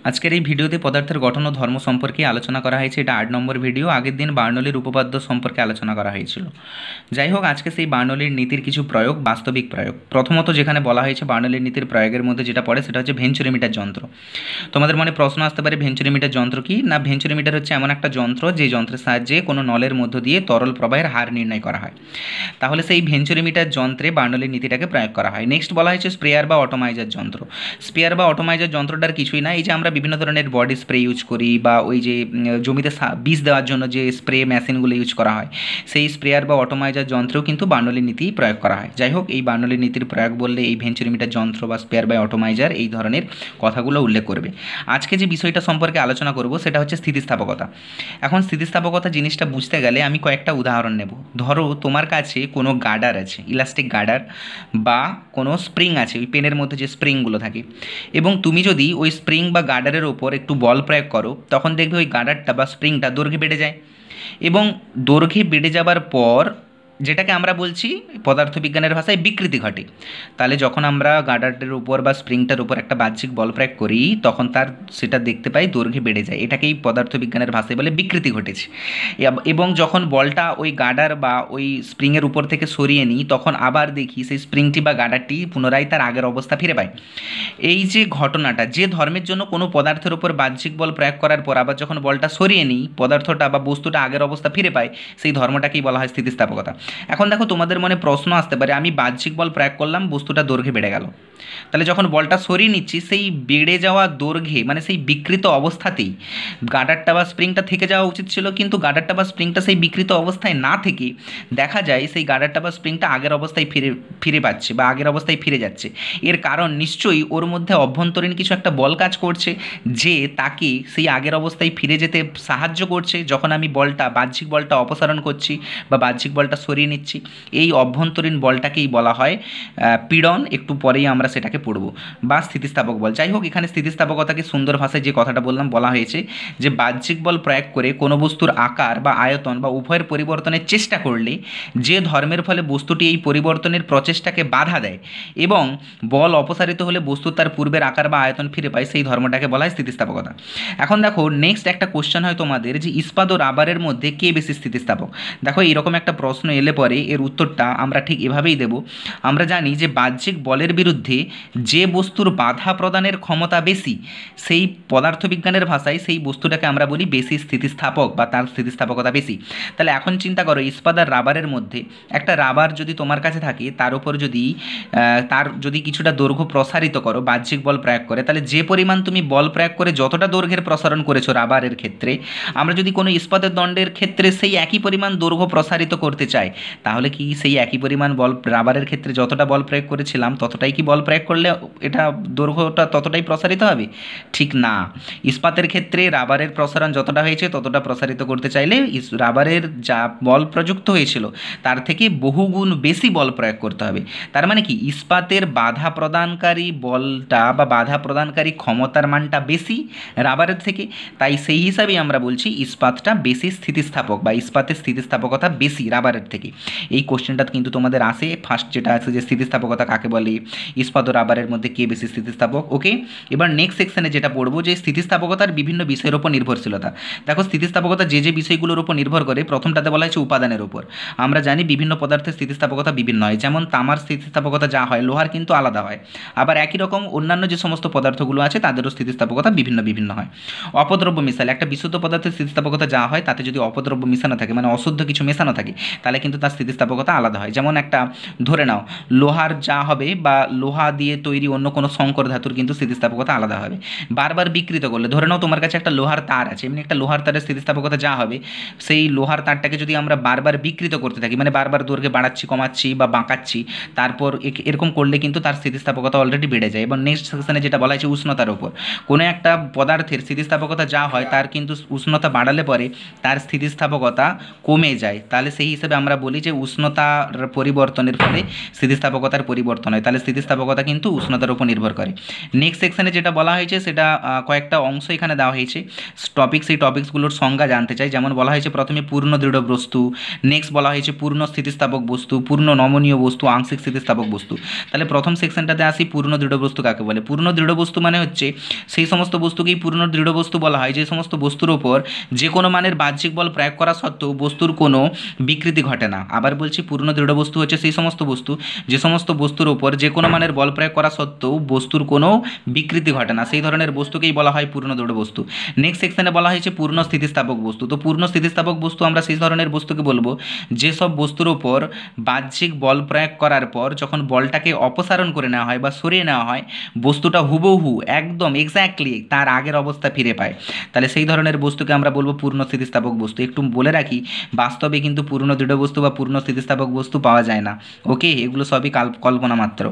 আজকের এই ভিডিওতে পদার্থের গঠন ও ধর্ম সম্পর্কে আলোচনা করা হয়েছে। এটা 8 নম্বর ভিডিও। আগের দিন বার্নৌলির উপপাদ্য সম্পর্কে আলোচনা করা হয়েছিল। যাই হোক, আজকে সেই বার্নৌলির নীতির কিছু প্রয়োগ, বাস্তবিক প্রয়োগ। প্রথমত যেখানে বলা হয়েছে বার্নৌলির নীতির প্রয়োগের মধ্যে যেটা পড়ে সেটা হচ্ছে ভেঞ্চুরিমিটার যন্ত্র। তোমাদের মনে প্রশ্ন আসতে পারে ভেঞ্চুরিমিটার যন্ত্র কি না? ভেঞ্চুরিমিটার হচ্ছে এমন একটা যন্ত্র যে যন্ত্রের সাহায্যে কোনো নলের মধ্য দিয়ে তরল প্রবাহের হার নির্ণয় করা হয়। তাহলে সেই ভেঞ্চুরিমিটার যন্ত্রে বার্নৌলির নীতিটাকে প্রয়োগ করা হয়। নেক্সট বলা হয়েছে স্প্রেয়ার বা অটোমাইজার যন্ত্র। স্প্রেয়ার বা অটোমাইজার যন্ত্রটার কিছুই না, এই যে আমরা বিভিন্ন ধরনের বডি স্প্রে ইউজ করি বা ওই যে জমিতে বীজ দেওয়ার জন্য যে স্প্রে মেশিনগুলো ইউজ করা হয়, সেই স্প্রেয়ার বা অটোমাইজার যন্ত্রেও কিন্তু বার্নৌলির নীতি প্রয়োগ করা হয়। যাই হোক, এই বার্নৌলির নীতির প্রয়োগ বললে এই ভেঞ্চুরিমিটার যন্ত্র বা স্প্রেয়ার বা অটোমাইজার এই ধরনের কথাগুলো উল্লেখ করবে। আজকে যে বিষয়টা সম্পর্কে আলোচনা করব সেটা হচ্ছে স্থিতিস্থাপকতা। এখন স্থিতিস্থাপকতা জিনিসটা বুঝতে গেলে আমি কয়েকটা উদাহরণ নেব। ধরো তোমার কাছে কোনো গার্ডার আছে, ইলাস্টিক গার্ডার, বা কোনো স্প্রিং আছে, ওই পেনের মধ্যে যে স্প্রিংগুলো থাকে, এবং তুমি যদি ওই স্প্রিং বা গার্ডারের ওপর একটু বল প্রয়োগ করো, তখন দেখবে ওই গার্ডারটা বা স্প্রিংটা দৈর্ঘ্যে বেড়ে যায়। এবং দৈর্ঘ্যে বেড়ে যাবার পর যেটাকে আমরা বলছি পদার্থবিজ্ঞানের ভাষায় বিকৃতি ঘটে। তাহলে যখন আমরা গার্ডারটার উপর বা স্প্রিংটার উপর একটা বাহ্যিক বল প্রয়োগ করি, তখন সেটা দেখতে পাই দৈর্ঘ্যে বেড়ে যায়। এটাকেই পদার্থবিজ্ঞানের ভাষায় বলে বিকৃতি ঘটেছে। এবং যখন বলটা ওই গার্ডার বা ওই স্প্রিংয়ের উপর থেকে সরিয়ে নিই, তখন আবার দেখি সেই স্প্রিংটি বা গার্ডারটি পুনরায় তার আগের অবস্থা ফিরে পায়। এই যে ঘটনাটা, যে ধর্মের জন্য কোনো পদার্থের উপর বাহ্যিক বল প্রয়োগ করার পর আবার যখন বলটা সরিয়ে নিই, পদার্থটা বা বস্তুটা আগের অবস্থা ফিরে পায়, সেই ধর্মটাকেই বলা হয় স্থিতিস্থাপকতা। এখন দেখো, তোমাদের মনে প্রশ্ন আসতে পারে, আমি বাহ্যিক বল প্রয়োগ করলাম, বস্তুটা দৈর্ঘ্যে বেড়ে গেল, তাহলে যখন বলটা সরিয়ে নিচ্ছি সেই বেড়ে যাওয়া দৈর্ঘ্যে, মানে সেই বিকৃত অবস্থাতেই গার্ডারটা বা স্প্রিংটা থেকে যাওয়া উচিত ছিল, কিন্তু গার্ডারটা বা স্প্রিংটা সেই বিকৃত অবস্থায় না থেকে দেখা যায় সেই গার্ডারটা বা স্প্রিংটা আগের অবস্থায় ফিরে পাচ্ছে বা আগের অবস্থায় ফিরে যাচ্ছে। এর কারণ নিশ্চয়ই ওর মধ্যে অভ্যন্তরীণ কিছু একটা বল কাজ করছে, যে তাকে সেই আগের অবস্থায় ফিরে যেতে সাহায্য করছে যখন আমি বাহ্যিক বলটা অপসারণ করছি বা বাহ্যিক বলটা সরিয়ে নিচ্ছি। এই অভ্যন্তরীণ বলটাকেই বলা হয় পীড়ন। একটু পরেই আমরা সেটাকে পড়ব, বা স্থিতিস্থাপক বল। যাই হোক, এখানে স্থিতিস্থাপকতাকে সুন্দর ভাষায় যে কথাটা বললাম, বলা হয়েছে যে বাহ্যিক বল প্রয়োগ করে কোনো বস্তুর আকার বা আয়তন বা উভয়ের পরিবর্তনের চেষ্টা করলে যে ধর্মের ফলে বস্তুটি এই পরিবর্তনের প্রচেষ্টাকে বাধা দেয় এবং বল অপসারিত হলে বস্তু তার পূর্বের আকার বা আয়তন ফিরে পায়, সেই ধর্মটাকে বলা হয় স্থিতিস্থাপকতা। এখন দেখো, নেক্সট একটা কোশ্চেন হয় তোমাদের যে ইস্পাত ও রাবারের মধ্যে কে বেশি স্থিতিস্থাপক। দেখো, এরকম একটা প্রশ্ন এলে পরে এর উত্তরটা আমরা ঠিক এভাবেই দেব। আমরা জানি যে বাহ্যিক বলের বিরুদ্ধে যে বস্তুর বাধা প্রদানের ক্ষমতা বেশি, সেই পদার্থবিজ্ঞানের ভাষায় সেই বস্তুটাকে আমরা বলি বেশি স্থিতিস্থাপক বা তার স্থিতিস্থাপকতা বেশি। তাহলে এখন চিন্তা করো, ইস্পাত আর রাবারের মধ্যে একটা রাবার যদি তোমার কাছে থাকে, তার উপর যদি কিছুটা দৈর্ঘ্য প্রসারিত করো বাহ্যিক বল প্রয়োগ করে, তাহলে যে পরিমাণ তুমি বল প্রয়োগ করে যতটা দৈর্ঘ্যের প্রসারণ করেছো রাবারের ক্ষেত্রে, আমরা যদি কোনো ইস্পাতের দণ্ডের ক্ষেত্রে সেই একই পরিমাণ দৈর্ঘ্য প্রসারিত করতে চাই, তাহলে কি সেই একই পরিমাণ বল রাবারের ক্ষেত্রে যতটা বল প্রয়োগ করেছিলাম ততটাই কি বল প্রয়োগ করলে এটা দৈর্ঘ্যটা ততটাই প্রসারিত হবে? ঠিক না। ইস্পাতের ক্ষেত্রে রাবারের প্রসারণ যতটা হয়েছে ততটা প্রসারিত করতে চাইলে রাবারের যা বল প্রযুক্ত হয়েছিল তার থেকে বহুগুণ বেশি বল প্রয়োগ করতে হবে। তার মানে কি, ইস্পাতের বাধা প্রদানকারী বলটা বা বাধা প্রদানকারী ক্ষমতার মানটা বেশি রাবারের থেকে, তাই সেই হিসাবেই আমরা বলছি ইস্পাতটা বেশি স্থিতিস্থাপক বা ইস্পাতের স্থিতিস্থাপকতা বেশি রাবারের থেকে। এই কোশ্চেনটা কিন্তু তোমাদের আসে ফার্স্ট, যেটা আছে যে স্থিতিস্থাপকতা কাকে বলে, ইস্পাত ও রাবারের মধ্যে কে বেশি স্থিতিস্থাপক। ওকে, এবার নেক্সট সেকশনে যেটা পড়বো যে স্থিতিস্থাপকতার বিভিন্ন বিষয়ের উপর নির্ভরশীলতা। দেখো, স্থিতিস্থাপকতা যে বিষয়গুলোর উপর নির্ভর করে, প্রথমটাতে বলা হয়েছে উপাদানের উপর। আমরা জানি বিভিন্ন পদার্থের স্থিতিস্থাপকতা বিভিন্ন হয়, যেমন তামার স্থিতিস্থাপকতা যা হয়, লোহার কিন্তু আলাদা হয়। আবার একই রকম অন্যান্য যে সমস্ত পদার্থগুলো আছে তাদেরও স্থিতিস্থাপকতা বিভিন্ন বিভিন্ন হয়। অপদ্রব্য মিশালে একটা বিশুদ্ধ পদার্থের স্থিতিস্থাপকতা যা হয়, তাতে যদি অপদ্রব্য মেশানো থাকে, মানে অশুদ্ধ কিছু মেশানো থাকে, তাহলে কিন্তু তার স্থিতিস্থাপকতা আলাদা হয়। যেমন একটা ধরে নাও, লোহার যা হবে বা লোহা দিয়ে তৈরি অন্য কোনো সংকর ধাতুর কিন্তু স্থিতিস্থাপকতা আলাদা হবে। বারবার বিকৃত করলে, ধরে নাও তোমার কাছে একটা লোহার তার আছে, এমনি একটা লোহার তারের স্থিতিস্থাপকতা যা হবে, সেই লোহার তারটাকে যদি আমরা বারবার বিকৃত করতে থাকি, মানে বারবার দৈর্ঘ্যে বাড়াচ্ছি, কমাচ্ছি বা বাঁকাচ্ছি, তারপর এরকম করলে কিন্তু তার স্থিতিস্থাপকতা অলরেডি বেড়ে যায়। এবং নেক্সট সেকশনে যেটা বলা হয়েছে উষ্ণতার উপর, কোনো একটা পদার্থের স্থিতিস্থাপকতা যা হয় তার কিন্তু উষ্ণতা বাড়ালে পরে তার স্থিতিস্থাপকতা কমে যায়, তাহলে সেই হিসেবে আমরা আমরা বলি যে উষ্ণতার পরিবর্তনের ফলে স্থিতিস্থাপকতার পরিবর্তন হয়, তাহলে স্থিতিস্থাপকতা কিন্তু উষ্ণতার উপর নির্ভর করে। নেক্সট সেকশনে যেটা বলা হয়েছে সেটা কয়েকটা অংশ এখানে দেওয়া হয়েছে টপিক, সেই টপিকসগুলোর সংজ্ঞা জানতে চাই। যেমন বলা হয়েছে প্রথমে পূর্ণ দৃঢ় বস্তু, নেক্সট বলা হয়েছে পূর্ণ স্থিতিস্থাপক বস্তু, পূর্ণ নমনীয় বস্তু, আংশিক স্থিতিস্থাপক বস্তু। তাহলে প্রথম সেকশনটাতে আসি পূর্ণ দৃঢ় বস্তু কাকে বলে। পূর্ণ দৃঢ় বস্তু মানে হচ্ছে সেই সমস্ত বস্তুকেই পূর্ণ দৃঢ় বস্তু বলা হয় যে সমস্ত বস্তুর ওপর যে কোনো মানের বাহ্যিক বল প্রয়োগ করা সত্ত্বেও বস্তুর কোনো বিকৃতি ঘটে না। আবার বলছি, পূর্ণ দৃঢ় বস্তু হচ্ছে সেই সমস্ত বস্তু যে সমস্ত বস্তুর ওপর যে কোনো মানের বল প্রয়োগ করা সত্ত্বেও বস্তুর কোনো বিকৃতি ঘটে না, সেই ধরনের বস্তুকেই বলা হয় পূর্ণ দৃঢ় বস্তু। নেক্সট সেকশনে বলা হয়েছে পূর্ণ স্থিতিস্থাপক বস্তু। তো পূর্ণ স্থিতিস্থাপক বস্তু আমরা সেই ধরনের বস্তুকে বলবো যেসব বস্তুর ওপর বাহ্যিক বল প্রয়োগ করার পর যখন বলটাকে অপসারণ করে নেওয়া হয় বা সরিয়ে নেওয়া হয় বস্তুটা হুবহু একদম এক্স্যাক্টলি তার আগের অবস্থা ফিরে পায়, তাহলে সেই ধরনের বস্তুকে আমরা বলবো পূর্ণ স্থিতিস্থাপক বস্তু। একটু বলে রাখি, বাস্তবে কিন্তু পূর্ণ দৃঢ় বস্তু বা পূর্ণ স্থিতিস্থাপক বস্তু পাওয়া যায় না, ওকে, এগুলো সবই কল্পনা মাত্র।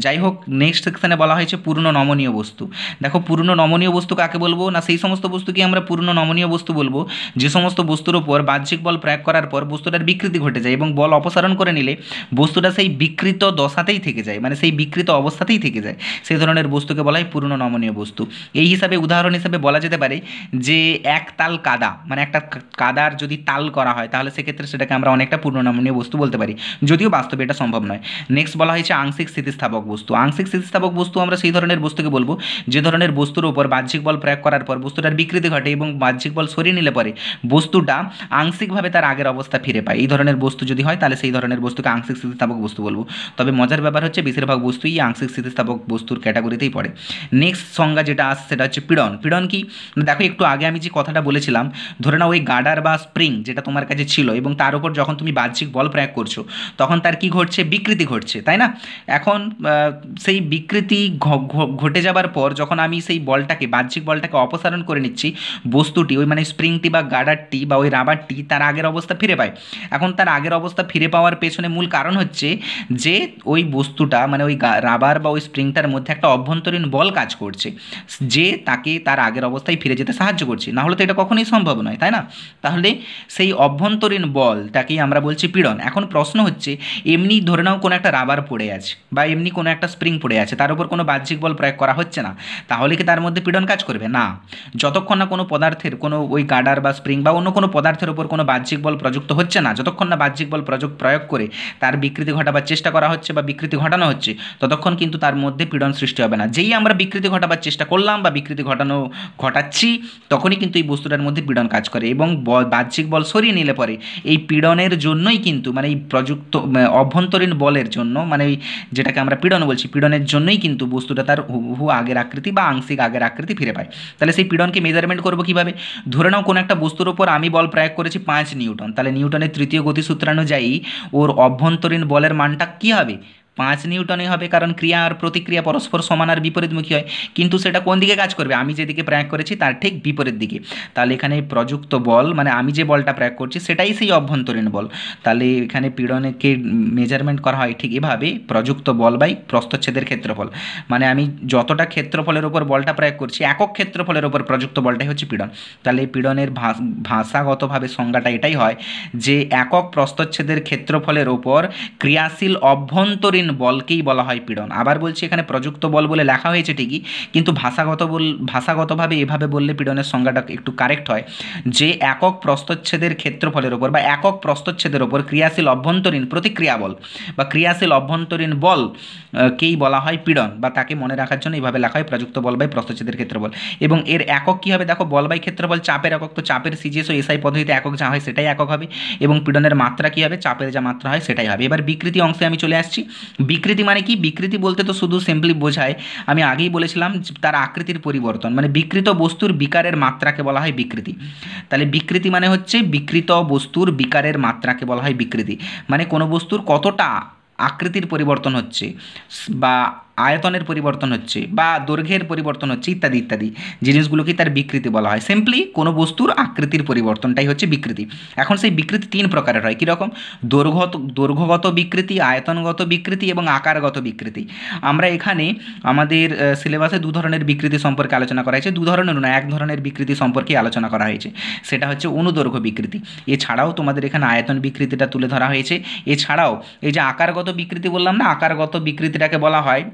যাই হোক, নেক্সট সেকশনে বলা হয়েছে পূর্ণ নমনীয় বস্তু। দেখো, পূর্ণ নমনীয় বস্তু কাকে বলবো না, সেই সমস্ত বস্তুকে আমরা পূর্ণ নমনীয় বস্তু বলবো যে সমস্ত বস্তুর ওপর বাহ্যিক বল প্রয়োগ করার পর বস্তুটার বিকৃতি ঘটে যায় এবং বল অপসারণ করে নিলে বস্তুটা সেই বিকৃত দশাতেই থেকে যায়, মানে সেই বিকৃত অবস্থাতেই থেকে যায়, সেই ধরনের বস্তুকে বলা হয় পূর্ণ নমনীয় বস্তু। এই হিসাবে উদাহরণ হিসাবে বলা যেতে পারে যে এক তাল কাদা, মানে একটা কাদার যদি তাল করা হয় তাহলে সেক্ষেত্রে সেটাকে আমরা অনেকটা পূর্ণ নমনীয় বস্তু বলতে পারি, যদিও বাস্তবে এটা সম্ভব নয়। নেক্সট বলা হয়েছে আংশিক স্থিতিস্থাপক বস্তু। আংশিক স্থিতিস্থাপক বস্তু আমরা সেই ধরনের বস্তুকে বলবো যে ধরনের বস্তুর উপর বাহ্যিক বল প্রয়োগ করার পর বস্তুটার বিকৃতি ঘটে এবং বাহ্যিক বল সরিয়ে নিলে পরে বস্তুটা আংশিকভাবে তার আগের অবস্থা ফিরে পায়। এই ধরনের বস্তু যদি হয় তাহলে সেই ধরনের বস্তুকে আংশিক স্থিতিস্থাপক বস্তু বলবো। তবে মজার ব্যাপার হচ্ছে বেশিরভাগ বস্তুই আংশিক স্থিতিস্থাপক বস্তুর ক্যাটাগরিতেই পড়ে। নেক্সট সংজ্ঞা যেটা আসছে সেটা হচ্ছে পীড়ন। পীড়ন কি, দেখো একটু আগে আমি যে কথাটা বলেছিলাম, ধরে নাও ওই গার্ডার বা স্প্রিং যেটা তোমার কাছে ছিল এবং তার উপর যখন তুমি বাহ্যিক বল প্রয়োগ করছো তখন তার কি ঘটছে, বিকৃতি ঘটছে, তাই না? এখন সেই বিকৃতি ঘটে যাবার পর যখন আমি সেই বলটাকে বাহ্যিক বলটাকে অপসারণ করে নিচ্ছি বস্তুটি ওই মানে স্প্রিংটি বা গার্ডারটি বা ওই রাবারটি তার আগের অবস্থা ফিরে পায়। এখন তার আগের অবস্থা ফিরে পাওয়ার পেছনে মূল কারণ হচ্ছে যে ওই বস্তুটা মানে ওই রাবার বা ওই স্প্রিংটার মধ্যে একটা অভ্যন্তরীণ বল কাজ করছে যে তাকে তার আগের অবস্থায় ফিরে যেতে সাহায্য করছে, না হলে তো এটা কখনোই সম্ভব নয়, তাই না? তাহলে সেই অভ্যন্তরীণ বলটাকেই আমরা বলছি পীড়ন। এখন প্রশ্ন হচ্ছে, এমনি ধরে নাও কোনো একটা রাবার পড়ে আছে বা এমনি কোনো একটা স্প্রিং পড়ে আছে, তার উপর কোনো বাহ্যিক বল প্রয়োগ করা হচ্ছে না, তাহলে কি তার মধ্যে পীড়ন কাজ করবে? না। যতক্ষণ না কোনো পদার্থের কোনো ওই গার্ডার বা স্প্রিং বা অন্য কোনো পদার্থের উপর কোনো বাহ্যিক বল প্রযুক্ত হচ্ছে না, যতক্ষণ না বাহ্যিক বল প্রয়োগ করে তার বিকৃতি ঘটাবার চেষ্টা করা হচ্ছে বা বিকৃতি ঘটানো হচ্ছে, ততক্ষণ কিন্তু তার মধ্যে পীড়ন সৃষ্টি হবে না। যেই আমরা বিকৃতি ঘটাবার চেষ্টা করলাম বা বিকৃতি ঘটাচ্ছি তখনই কিন্তু এই বস্তুটার মধ্যে পীড়ন কাজ করে এবং বাহ্যিক বল সরিয়ে নিলে পরে এই পীড়নের জন্যই কিন্তু মানে এই প্রযুক্ত অভ্যন্তরীণ বলের জন্য মানে এই যেটাকে আমরা পীড়ন বলছি, পীড়নের জন্যই কিন্তু বস্তুটা তার হুবহু আগের আকৃতি বা আংশিক আগের আকৃতি ফিরে পায়। তাহলে সেই পীড়নকে মেজারমেন্ট করবো কীভাবে? ধরে নাও কোনো একটা বস্তুর উপর আমি বল প্রয়োগ করেছি 5 নিউটন, তাহলে নিউটনের তৃতীয় গতিসূত্রানুযায়ী ওর অভ্যন্তরীণ বলের মানটা কী হবে? 5 নিউটনই হবে, কারণ ক্রিয়া আর প্রতিক্রিয়া পরস্পর সমান আর বিপরীতমুখী হয়। কিন্তু সেটা কোন দিকে কাজ করবে? আমি যেদিকে প্রয়োগ করেছি তার ঠিক বিপরীত দিকে। তাহলে এখানে প্রযুক্ত বল মানে আমি যে বলটা প্রয়োগ করছি সেটাই সেই অভ্যন্তরীণ বল। তাহলে এখানে পীড়নকে মেজারমেন্ট করা হয় ঠিক এভাবে, প্রযুক্ত বল বাই প্রস্থচ্ছেদের ক্ষেত্রফল। মানে আমি যতটা ক্ষেত্রফলের ওপর বলটা প্রয়োগ করছি একক ক্ষেত্রফলের ওপর প্রযুক্ত বলটাই হচ্ছে পীড়ন। তাহলে পীড়নের ভাষাগতভাবে সংজ্ঞাটা এটাই হয় যে একক প্রস্থচ্ছেদের ক্ষেত্রফলের ওপর ক্রিয়াশীল অভ্যন্তরীণ বলকেই বলা হয় পীড়ন। আবার বলছি, এখানে প্রযুক্ত বল বলে লেখা হয়েছে ঠিকই, কিন্তু ভাষাগতভাবে এভাবে বললে পীড়নের সংজ্ঞাটা একটু কারেক্ট হয় যে একক প্রস্থচ্ছেদের ক্ষেত্রফলের ওপর বা একক প্রস্থচ্ছেদের ওপর ক্রিয়াশীল অভ্যন্তরীণ প্রতিক্রিয়া বল বা ক্রিয়াশীল অভ্যন্তরীণ বল কেই বলা হয় পীড়ন, বা তাকে মনে রাখার জন্য এইভাবে লেখা হয় প্রযুক্ত বল বাই প্রস্থচ্ছেদের ক্ষেত্রফল। এবং এর একক কী হবে? দেখো, বল বাই ক্ষেত্রফল চাপের একক, তো চাপের সিজিএস ও এসআই পদ্ধতিতে একক যা হয় সেটাই একক হবে। এবং পীড়নের মাত্রা কী হবে? চাপের যা মাত্রা হয় সেটাই হবে। এবার বিকৃতি অংশে আমি চলে আসছি। বিকৃতি মানে কি? বিকৃতি বলতে তো শুধু সিম্পলি বোঝায়, আমি আগেই বলেছিলাম তার আকৃতির পরিবর্তন, মানে বিকৃত বস্তুর বিকারের মাত্রাকে বলা হয় বিকৃতি। তাহলে বিকৃতি মানে হচ্ছে বিকৃত বস্তুর বিকারের মাত্রাকে বলা হয় বিকৃতি, মানে কোনো বস্তুর কতটা আকৃতির পরিবর্তন হচ্ছে বা আয়তনের পরিবর্তন হচ্ছে বা দৈর্ঘ্যের পরিবর্তন হচ্ছে ইত্যাদি ইত্যাদি জিনিসগুলোকে তার বিকৃতি বলা হয়। সিম্পলি কোনো বস্তুর আকৃতির পরিবর্তনটাই হচ্ছে বিকৃতি। এখন সেই বিকৃতি তিন প্রকারের হয়, কীরকম? দৈর্ঘ্যগত বিকৃতি, আয়তনগত বিকৃতি এবং আকারগত বিকৃতি। আমরা এখানে আমাদের সিলেবাসে দু ধরনের বিকৃতি সম্পর্কে আলোচনা করা হয়েছে, দু ধরনের না, এক ধরনের বিকৃতি সম্পর্কে আলোচনা করা হয়েছে, সেটা হচ্ছে অনুদৈর্ঘ্য বিকৃতি। এছাড়াও তোমাদের এখানে আয়তন বিকৃতিটা তুলে ধরা হয়েছে। এছাড়াও এই যে আকারগত বিকৃতি বললাম না, আকারগত বিকৃতিটাকে বলা হয়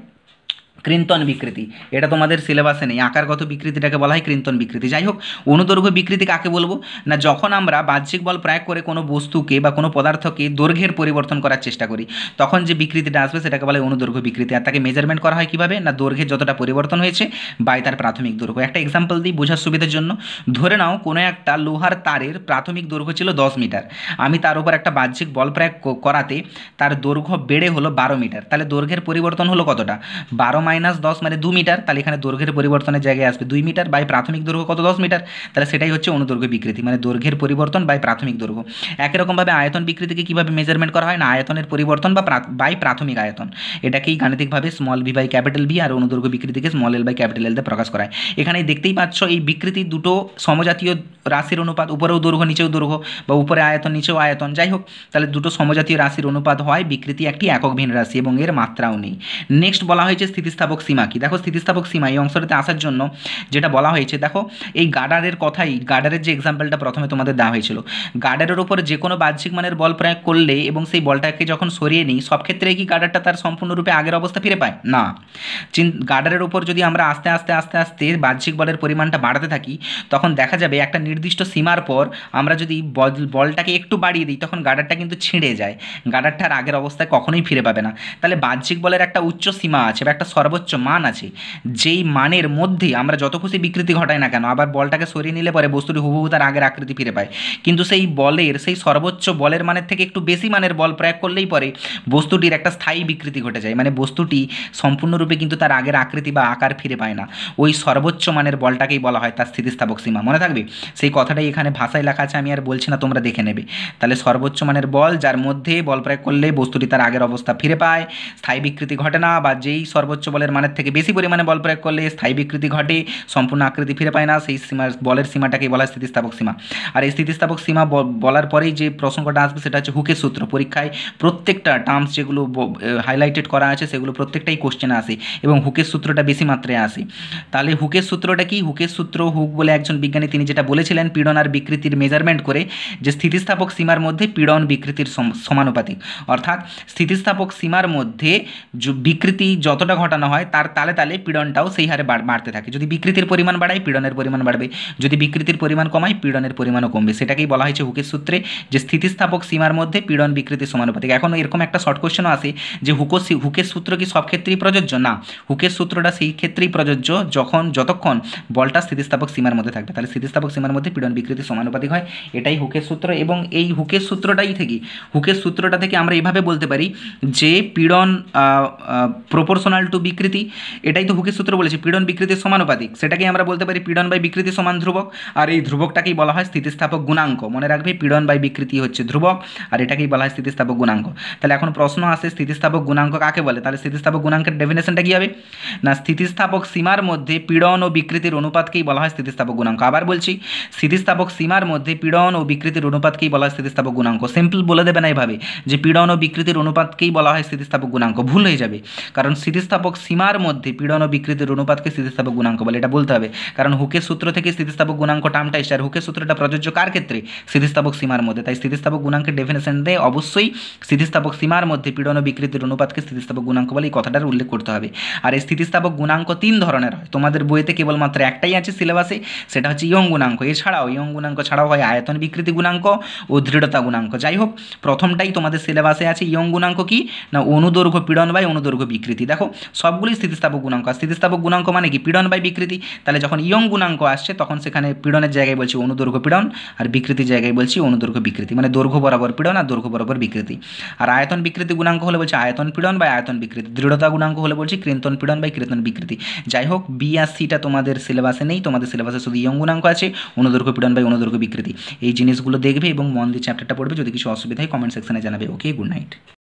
কৃন্তন বিকৃতি। এটা তোমাদের সিলেবাসে নেই, আকারগত বিকৃতিটাকে বলা হয় কৃন্তন বিকৃতি। যাই হোক, অনুদৈর্ঘ্য বিকৃতি কাকে বলবো না, যখন আমরা বাহ্যিক বল প্রয়োগ করে কোনো বস্তুকে বা কোনো পদার্থকে দৈর্ঘ্যের পরিবর্তন করার চেষ্টা করি, তখন যে বিকৃতিটা আসবে সেটাকে বলা হয় অনুদৈর্ঘ্য বিকৃতি। আর তাকে মেজারমেন্ট করা হয় কীভাবে না, দৈর্ঘ্যের যতটা পরিবর্তন হয়েছে বাই তার প্রাথমিক দৈর্ঘ্য। একটা এক্সাম্পল দিই বোঝার সুবিধার জন্য। ধরে নাও কোনো একটা লোহার তারের প্রাথমিক দৈর্ঘ্য ছিল 10 মিটার, আমি তার উপর একটা বাহ্যিক বল প্রয়োগ করাতে তার দৈর্ঘ্য বেড়ে হলো 12 মিটার, তাহলে দৈর্ঘ্যের পরিবর্তন হলো কতটা? 12 মাইনাস 10 মানে 2 মিটার, তাহলে এখানে দৈর্ঘ্যের পরিবর্তনের জায়গায় আসবে 2 মিটার বাই প্রাথমিক দৈর্ঘ্য কত? 10 মিটার, তাহলে সেটাই হচ্ছে অনুদৈর্ঘ্য বিকৃতি, মানে দৈর্ঘ্যের পরিবর্তন বাই প্রাথমিক দৈর্ঘ্য। একই রকমভাবে আয়তন বিকৃতিকে কীভাবে মেজারমেন্ট করা হয় না, আয়তনের পরিবর্তন বাই প্রাথমিক আয়তন, এটাকেই গাণিতিকভাবে small V by capital V আর অনুদৈর্ঘ্য বিকৃতিকে small L by capital L দিয়ে প্রকাশ করা হয়। এখানে দেখতেই পাচ্ছ এই বিকৃতি দুটো সমজাতীয় রাশির অনুপাত, উপরেও দৈর্ঘ্য নিচেও দৈর্ঘ্য, বা উপরে আয়তন নিচেও আয়তন, যাই হোক, তাহলে দুটো সমজাতীয় রাশির অনুপাত হয়, বিকৃতি একটি একক ভিন্ন রাশি এবং এর মাত্রাও নেই। নেক্সট বলা হয়েছে স্থিতিস্থাপক সীমা কি। দেখো স্থিতিস্থাপক সীমা এই অংশটাতে আসার জন্য যেটা বলা হয়েছে, দেখো এই গার্ডারের কথাই, গার্ডারের যে এক্সাম্পলটা প্রথমে তোমাদের দেওয়া হয়েছিল, গার্ডারের উপর যে কোনো বাহ্যিক মানের বল প্রয়োগ করলে এবং সেই বলটাকে যখন সরিয়ে নিই, সব ক্ষেত্রে কি গার্ডারটা তার সম্পূর্ণরূপে আগের অবস্থা ফিরে পায় না। গার্ডারের উপর যদি আমরা আস্তে আস্তে আস্তে আস্তে বাহ্যিক বলের পরিমাণটা বাড়াতে থাকি, তখন দেখা যাবে একটা নির্দিষ্ট সীমার পর আমরা যদি বলটাকে একটু বাড়িয়ে দিই, তখন গার্ডারটা কিন্তু ছিঁড়ে যায়, গার্ডারটার আগের অবস্থায় কখনোই ফিরে পাবে না। তাহলে বাহ্যিক বলের একটা উচ্চ সীমা আছে বা একটা সর্বোচ্চ মান আছে, যেই মানের মধ্যে আমরা যত খুশি বিকৃতি ঘটাই না কেন, আবার বলটাকে সরিয়ে নিলে পরে বস্তুটি হুবহু তার আগের আকৃতি ফিরে পায়। কিন্তু সেই বলের, সেই সর্বোচ্চ বলের মানের থেকে একটু বেশি মানের বল প্রয়োগ করলেই পরে বস্তুটির একটা স্থায়ী বিকৃতি ঘটে যায়, মানে বস্তুটি সম্পূর্ণরূপে কিন্তু তার আগের আকৃতি বা আকার ফিরে পায় না। ওই সর্বোচ্চ মানের বলটাকেই বলা হয় তার স্থিতিস্থাপক সীমা। মনে থাকবে সেই কথাটাই এখানে ভাষায় লেখা আছে, আমি আর বলছি না, তোমরা দেখে নেবে। তাহলে সর্বোচ্চ মানের বল যার মধ্যে বল প্রয়োগ করলে বস্তুটি তার আগের অবস্থা ফিরে পায়, স্থায়ী বিকৃতি ঘটে না, বা যেই সর্বোচ্চ বলের মানের থেকে বেশি পরিমাণে বল প্রয়োগ করলে স্থায়ী বিকৃতি ঘটে, সম্পূর্ণ আকৃতি ফিরে পায় না, সেই সীমা, বলের সীমাটাকেই বলা হয় স্থিতিস্থাপক সীমা। আর এই স্থিতিস্থাপক সীমা বলার পরেই যে প্রসঙ্গটা আসবে সেটা হচ্ছে হুকের সূত্র। পরীক্ষায় প্রত্যেকটা টার্মস যেগুলো হাইলাইটেড করা আছে সেগুলো প্রত্যেকটাই কোশ্চেনে আসে এবং হুকের সূত্রটা বেশি মাত্রায় আসে। তাহলে হুকের সূত্রটা কি? হুকের সূত্র, হুক বলে একজন বিজ্ঞানী, তিনি যেটা বলেছিলেন পীড়ন আর বিকৃতির মেজারমেন্ট করে, যে স্থিতিস্থাপক সীমার মধ্যে পীড়ন বিকৃতির সমানুপাতিক, অর্থাৎ স্থিতিস্থাপক সীমার মধ্যে বিকৃতি যতটা ঘটানো হয় তার তালে তালে পীড়নটাও সেই হারে বাড়তে থাকে। যদি বিকৃতির পরিমাণ বাড়ায় পীড়নের পরিমাণ বাড়বে, যদি বিকৃতির পরিমাণ কমায় পীড়নের পরিমাণও কমবে। সেটাকেই বলা হয়েছে হুকের সূত্রে, যে স্থিতিস্থাপক সীমার মধ্যে পীড়ন বিকৃতির সমানুপাতিক। এখন এরকম একটা শর্ট কোশ্চেনও আসে যে হুকের সূত্র কি সব ক্ষেত্রেই প্রযোজ্য? না, হুকের সূত্রটা সেই ক্ষেত্রেই প্রযোজ্য যতক্ষণ বলটা স্থিতিস্থাপক সীমার মধ্যে থাকবে। তাহলে স্থিতিস্থাপক সীমার মধ্যে পীড়ন বিকৃতি সমানুপাতিক হয়, এটাই হুকের সূত্র। এবং এই হুকের সূত্রটা থেকে আমরা এইভাবে বলতে পারি যে পীড়ন প্রপোর্শনাল টু বিকৃতি, এটাই তো হুকের সূত্র বলেছে, পীড়ন বিকৃতির সমানুপাতিক, সেটাকেই আমরা বলতে পারি পীড়ন বাই বিকৃতি সমান ধ্রুবক, আর এই ধ্রুবকটাকেই বলা হয় স্থিতিস্থাপক গুণাঙ্ক। মনে রাখবে, পীড়ন বাই বিকৃতি হচ্ছে ধ্রুবক আর এটাকেই বলা হয় স্থিতিস্থাপক গুণাঙ্ক। তাহলে এখন প্রশ্ন আসে স্থিতিস্থাপক গুণাঙ্ক কাকে বলে? তাহলে স্থিতিস্থাপক গুণাঙ্কের ডেফিনেশনটা কী হবে না, স্থিতিস্থাপক সীমার মধ্যে পীড়ন ও বিকৃতির অনুপাতকেই বলা হয় স্থিতিস্থাপক গুণাঙ্ক। আবার বলছি, স্থিতিস্থাপক সীমার মধ্যে পীড়ন ও বিকৃতির অনুপাতকেই বলা হয় স্থিতিস্থাপক গুণাঙ্ক। সিম্পল বলে দেবে না এভাবে যে পীড়ন ও বিকৃতির অনুপাতকেই বলা হয় স্থিতিস্থাপক গুণাঙ্ক, ভুল হয়ে যাবে। কারণ স্থিতিস্থাপক সীমার মধ্যে পীড়ন ও বিকৃতির অনুপাতকে স্থিতিস্থাপক গুণাঙ্ক বলে, এটা বলতে হবে। কারণ হুকের সূত্র থেকে স্থিতিস্থাপক গুণাঙ্ক টার্মটা এসে, আর হুকের সূত্রটা প্রযোজ্য কার ক্ষেত্রে? স্থিতিস্থাপক সীমার মধ্যে। তাই স্থিতিস্থাপক গুণাঙ্কের ডেফিনেশন দিয়ে অবশ্যই স্থিতিস্থাপক সীমার মধ্যে পীড়ন ও বিকৃতির অনুপাতকে স্থিতিস্থাপক গুণাঙ্ক বলে এই কথাটার উল্লেখ করতে হবে। আর এই স্থিতিস্থাপক গুণাঙ্ক 3 ধরনের হয়, তোমাদের বইতে কেবলমাত্র একটাই আছে সিলেবাসে, সেটা হচ্ছে ইয়ং গুণাঙ্ক। এছাড়াও ইয়ং গুণাঙ্ক ছাড়াও হয় আয়তন বিকৃতি গুণাঙ্ক ও দৃঢ়তা গুণাঙ্ক। যাই হোক, প্রথমটাই তোমাদের সিলেবাসে আছে। ইয়ং গুণাঙ্ক কি না, অনুদৈর্ঘ্য পীড়ন বাই অনুদৈর্ঘ্য বিকৃতি। দেখো সবগুলি স্থিতিস্থাপক গুণাঙ্ক। স্থিতিস্থাপক গুণাঙ্ক মানে কি? পীড়ন বাই বিকৃতি। তাহলে যখন ইয়ং গুণাঙ্ক আসছে তখন সেখানে পীড়নের জায়গায় বলছি অনুদৈর্ঘ্য পীড়ন, আর বিকৃতির জায়গায় বলছি অনুদৈর্ঘ্য বিকৃতি, মানে দৈর্ঘ্য বরাবর পীড়ন আর দৈর্ঘ্য বরাবর বিকৃতি। আর আয়তন বিকৃতি গুণাঙ্ক হলে বলছি আয়তন পীড়ন বাই আয়তন বিকৃতি। দৃঢ়তা গুণাঙ্ক হলে বলছি কৃন্তন পীড়ন বাই কৃন্তন বিকৃতি। যাই হোক, বি আর সিটা তোমাদের সিলেবাসে নেই, তোমাদের সিলেবাসে শুধু ইয়ং গুণাঙ্ক আছে, অনুদৈর্ঘ্য পীড়ন বাই অনুদৈর্ঘ্য বিকৃতি। এই জিনিসগুলো দেখবে এবং মন দিয়ে চ্যাপ্টারটা পড়বে। যদি কিছু অসুবিধা হয় কমেন্ট সেকশনে জানাবে। ওকে, গুড নাইট।